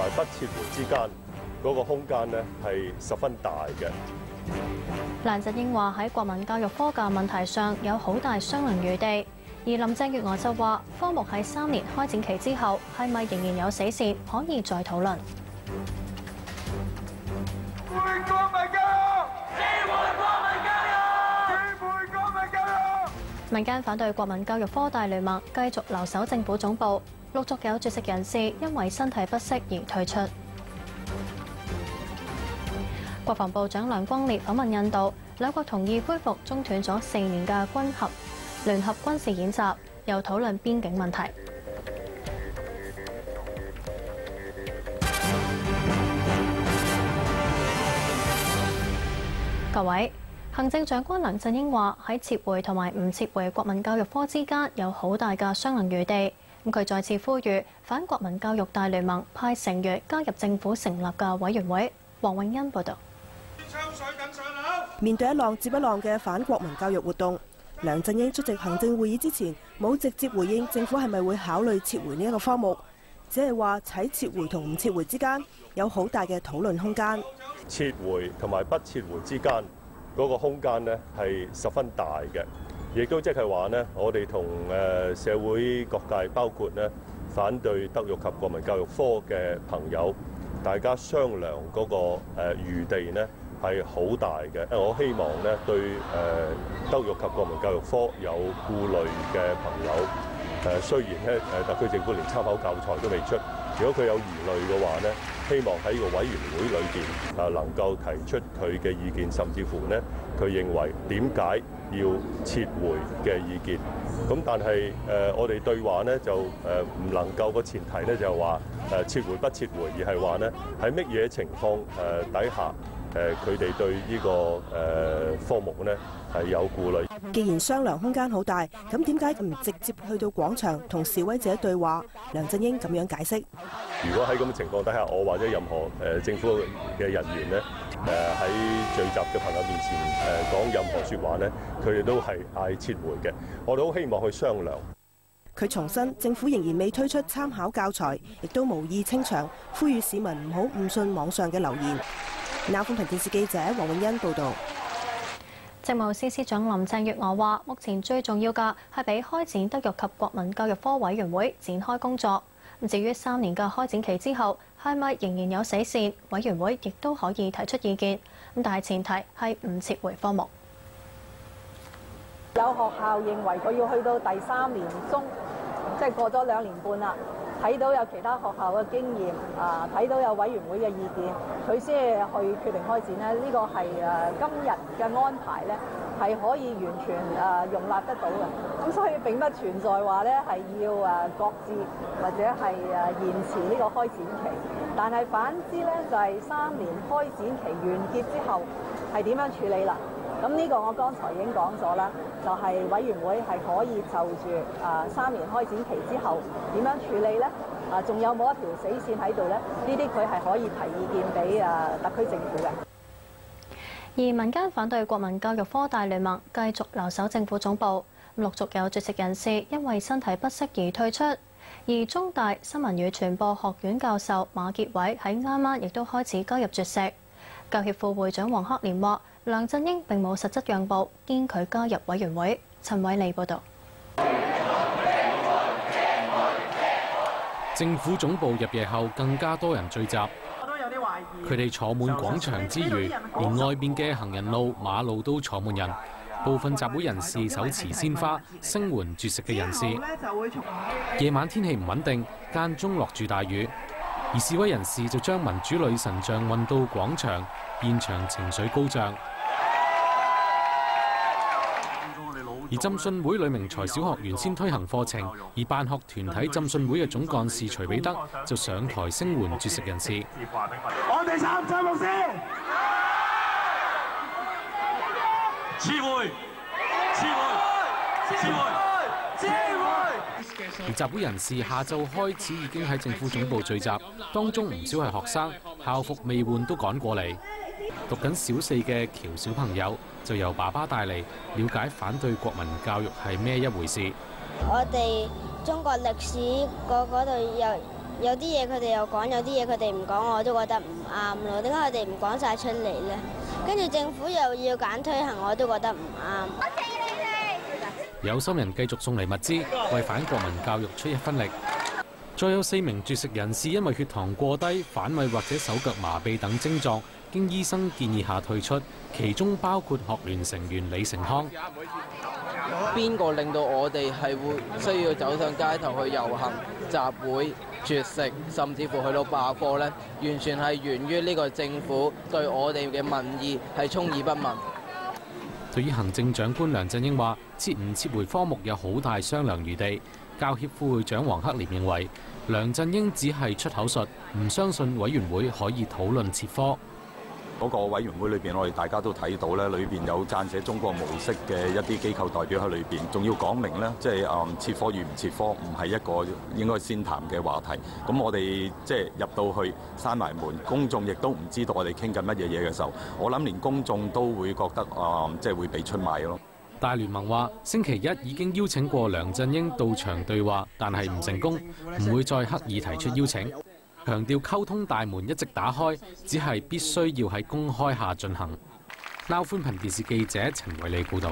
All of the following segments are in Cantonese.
埋不撤回之間嗰個空間呢係十分大嘅。梁振英話喺國民教育科嘅問題上有好大商量餘地，而林鄭月娥就話科目喺3年開展期之後係咪仍然有死線，可以再討論。民間反對國民教育科大聯盟繼續留守政府總部，陸續有絕食人士因為身體不適而退出。國防部長梁光烈訪問印度，兩國同意恢復中斷咗4年嘅聯合軍事演習，又討論邊境問題。各位，行政長官梁振英話喺撤回同埋唔撤回國民教育科之間有好大嘅商量餘地。佢再次呼籲反國民教育大聯盟派成員加入政府成立嘅委員會。黃永欣報導。面對一浪接一浪嘅反國民教育活動，梁振英出席行政會議之前冇直接回應政府係咪會考慮撤回呢一個科目，只係話喺撤回同唔撤回之間有好大嘅討論空間。撤回同埋不撤回之間嗰個空間呢係十分大嘅，亦都即係話呢，我哋同社會各界，包括呢反對德育及國民教育科嘅朋友，大家商量嗰個餘地呢係好大嘅。我希望呢對德育及國民教育科有顧慮嘅朋友，雖然咧特區政府連參考教材都未出，如果佢有疑慮嘅話呢，希望喺個委員會裏邊能夠提出佢嘅意見，甚至乎呢佢認為點解要撤回嘅意見。咁但係我哋對話呢就唔能夠，個前提呢就係話撤回不撤回，而係話呢喺乜嘢情況底下佢哋對呢個科目呢係有顧慮。既然商量空間好大，咁點解唔直接去到廣場同示威者對話？梁振英咁樣解釋：如果喺咁嘅情況底下，我或者任何政府嘅人員呢，喺聚集嘅朋友面前講任何説話呢，佢哋都係嗌撤回嘅。我哋好希望去商量。佢重申，政府仍然未推出參考教材，亦都無意清場，呼籲市民唔好誤信網上嘅流言。南豐頻電視記者黃永欣報導。政務司司長林鄭月娥話：目前最重要嘅係俾開展德育及國民教育科委員會展開工作。至於3年嘅開展期之後係咪仍然有死線，委員會亦都可以提出意見。但係前提係唔撤回科目。有學校認為佢要去到第3年中，即係過咗2年半啦，睇到有其他學校嘅經驗，睇到有委員會嘅意見，佢先去決定開展咧。呢個係今日嘅安排咧，係可以完全容納得到嘅。咁所以並不存在話咧係要擱置或者係延遲呢個開展期。但係反之咧，就係3年開展期完結之後係點樣處理啦？咁呢個我剛才已經講咗啦，就係委員會係可以就住3年開展期之後點樣處理呢？仲有冇一條死線喺度呢？呢啲佢係可以提意見俾特區政府嘅。而民間反對國民教育科大聯盟繼續留守政府總部，陸續有絕食人士因為身體不適而退出。而中大新聞與傳播學院教授馬傑偉喺啱啱亦都開始加入絕食。教協副會長黃克廉話：梁振英並冇實質讓步，堅拒加入委員會。陳偉利報導。政府總部入夜後更加多人聚集，佢哋坐滿廣場之餘，連外面嘅行人路、馬路都坐滿人。部分集會人士手持鮮花聲援絕食嘅人士。夜晚天氣唔穩定，間中落住大雨，而示威人士就將民主女神像運到廣場，現場情緒高漲。而浸信會呂明才小學原先推行課程，而辦學團體浸信會嘅總幹事徐彼得就上台聲援絕食人士。我哋參賽牧師，撤回，撤回，撤回，撤回。而集會人士下晝開始已經喺政府總部聚集，當中唔少係學生，校服未換都趕過嚟。讀緊小4嘅喬小朋友就由爸爸帶嚟，了解反對國民教育係咩一回事。我哋中國歷史嗰度有啲嘢佢哋又講，有啲嘢佢哋唔講，我都覺得唔啱咯。點解佢哋唔講晒出嚟呢？跟住政府又要揀推行，我都覺得唔啱。有心人繼續送嚟物資，為反國民教育出一分力。再有4名絕食人士因為血糖過低、反胃或者手腳麻痹等症狀，經醫生建議下退出，其中包括學聯成員李成康。邊個令到我哋係會需要走上街頭去遊行、集會、絕食，甚至乎去到罷課呢？完全係源於呢個政府對我哋嘅民意係充耳不聞。對於行政長官梁振英話撤唔撤回科目有好大商量餘地，教協副會長黃克廉認為梁振英只係出口術，唔相信委員會可以討論撤科。嗰個委員會裏邊，我哋大家都睇到咧，裏邊有撰寫中國模式嘅一啲機構代表喺裏邊，仲要講明咧，即係撤科與唔撤科唔係一個應該先談嘅話題。咁我哋即係入到去閂埋門，公眾亦都唔知道我哋傾緊乜嘢嘢嘅時候，我諗連公眾都會覺得即係會被出賣咯。大聯盟話星期一已經邀請過梁振英到場對話，但係唔成功，唔會再刻意提出邀請。強調溝通大門一直打開，只係必須要喺公開下進行。撈寬頻電視記者陳偉利報導。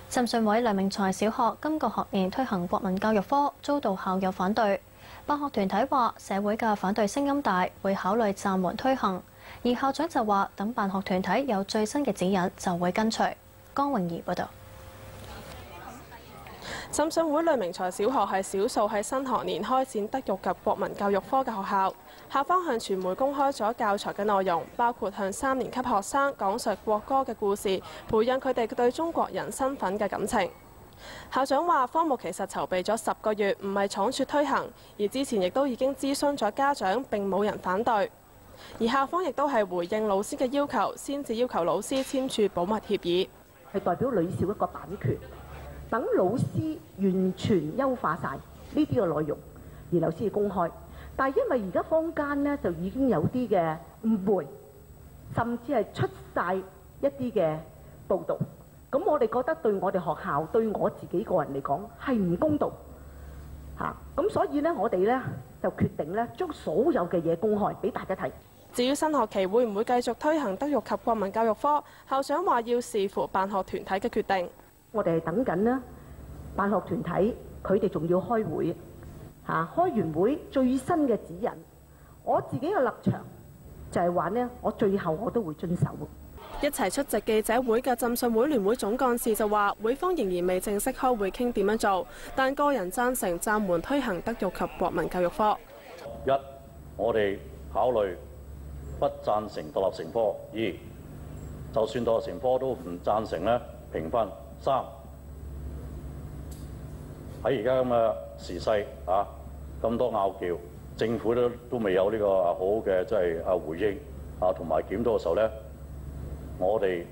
浸信會梁明才小學今個學年推行國民教育科，遭到校友反對。辦學團體話社會嘅反對聲音大，會考慮暫緩推行。而校長就話等辦學團體有最新嘅指引就會跟隨。江穎儀報導。浸信會梁明才小學係少數喺新學年開展德育及國民教育科嘅學校。校方向傳媒公開咗教材嘅內容，包括向3年級學生講述國歌嘅故事，培養佢哋對中國人身份嘅感情。校長話科目其實籌備咗10個月，唔係倉促推行，而之前亦都已經諮詢咗家長，並冇人反對。而校方亦都係回應老師嘅要求，先至要求老師簽署保密協議，係代表女校一個版權。等老師完全優化晒呢啲嘅內容，而老師要公開。但係因為而家坊間呢，就已經有啲嘅誤會，甚至係出晒一啲嘅報導。咁我哋覺得對我哋學校、對我自己個人嚟講係唔公道嚇。咁所以呢，我哋呢就決定呢將所有嘅嘢公開俾大家睇。至於新學期會唔會繼續推行德育及國民教育科，校長話要視乎辦學團體嘅決定。我哋係等緊呢辦學團體，佢哋仲要開會嚇，開完會最新嘅指引。我自己嘅立場就係話呢，我最後我都會遵守。一齊出席記者會嘅浸信會聯會總幹事就話，會方仍然未正式開會傾點樣做，但個人贊成暫緩推行德育及國民教育科。一，我哋考慮不贊成獨立成科；二，就算獨立成科都唔贊成呢，評分。3，喺而家咁嘅時勢啊，咁多拗撬，政府都未有呢個好嘅即係回應啊，同埋檢討嘅時候咧，我哋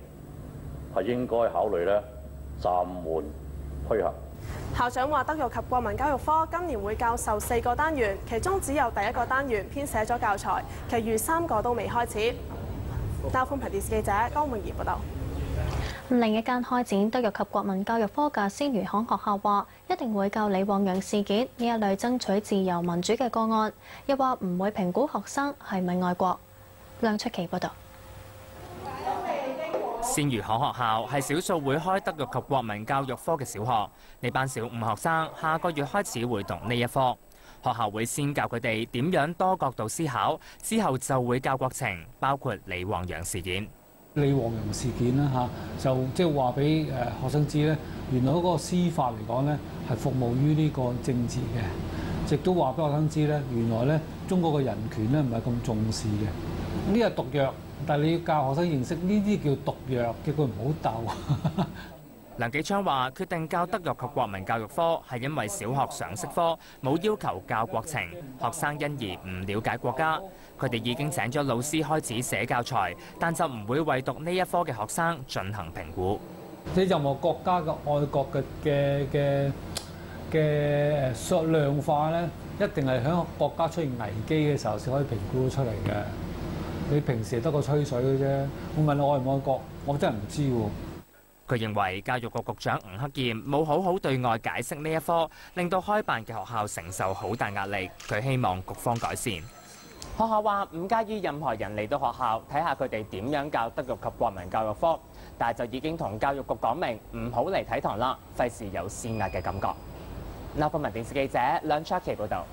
係應該考慮咧暫緩推行。校長話：德育及國民教育科今年會教授4個單元，其中只有第1個單元編寫咗教材，其餘3個都未開始。撈寬頻電視記者江穎儀報道。另一間開展德育及國民教育科嘅鮮魚行學校話，一定會教李旺陽事件呢一類爭取自由民主嘅個案，又話唔會評估學生係咪愛國。梁出奇報道。鮮魚行學校係少數會開德育及國民教育科嘅小學，呢班小5學生下個月開始會讀呢一科。學校會先教佢哋點樣多角度思考，之後就會教國情，包括李旺陽事件。李旺陽事件啦嚇，就即係話俾學生知咧，原來嗰個司法嚟講咧係服務於呢個政治嘅，亦都話俾學生知咧，原來咧中國嘅人權咧唔係咁重視嘅。呢係毒藥，但係你要教學生認識呢啲叫毒藥，叫佢唔好鬥。梁紀昌話：決定教德育及國民教育科係因為小學常識科冇要求教國情，學生因而唔了解國家。佢哋已經請咗老師開始寫教材，但就唔會為讀呢一科嘅學生進行評估。即係任何國家嘅愛國嘅量化咧，一定係喺國家出現危機嘅時候先可以評估出嚟嘅。你平時得個吹水嘅啫。我問你愛唔愛國，我真係唔知喎。佢認為教育局局長吳克儉冇好好對外解釋呢一科，令到開辦嘅學校承受好大壓力。佢希望局方改善。學校話唔介意任何人嚟到學校睇下佢哋點樣教德育及國民教育科，但係就已經同教育局講明唔好嚟睇堂啦，費事有施壓嘅感覺。立法會電視記者梁卓琪報導。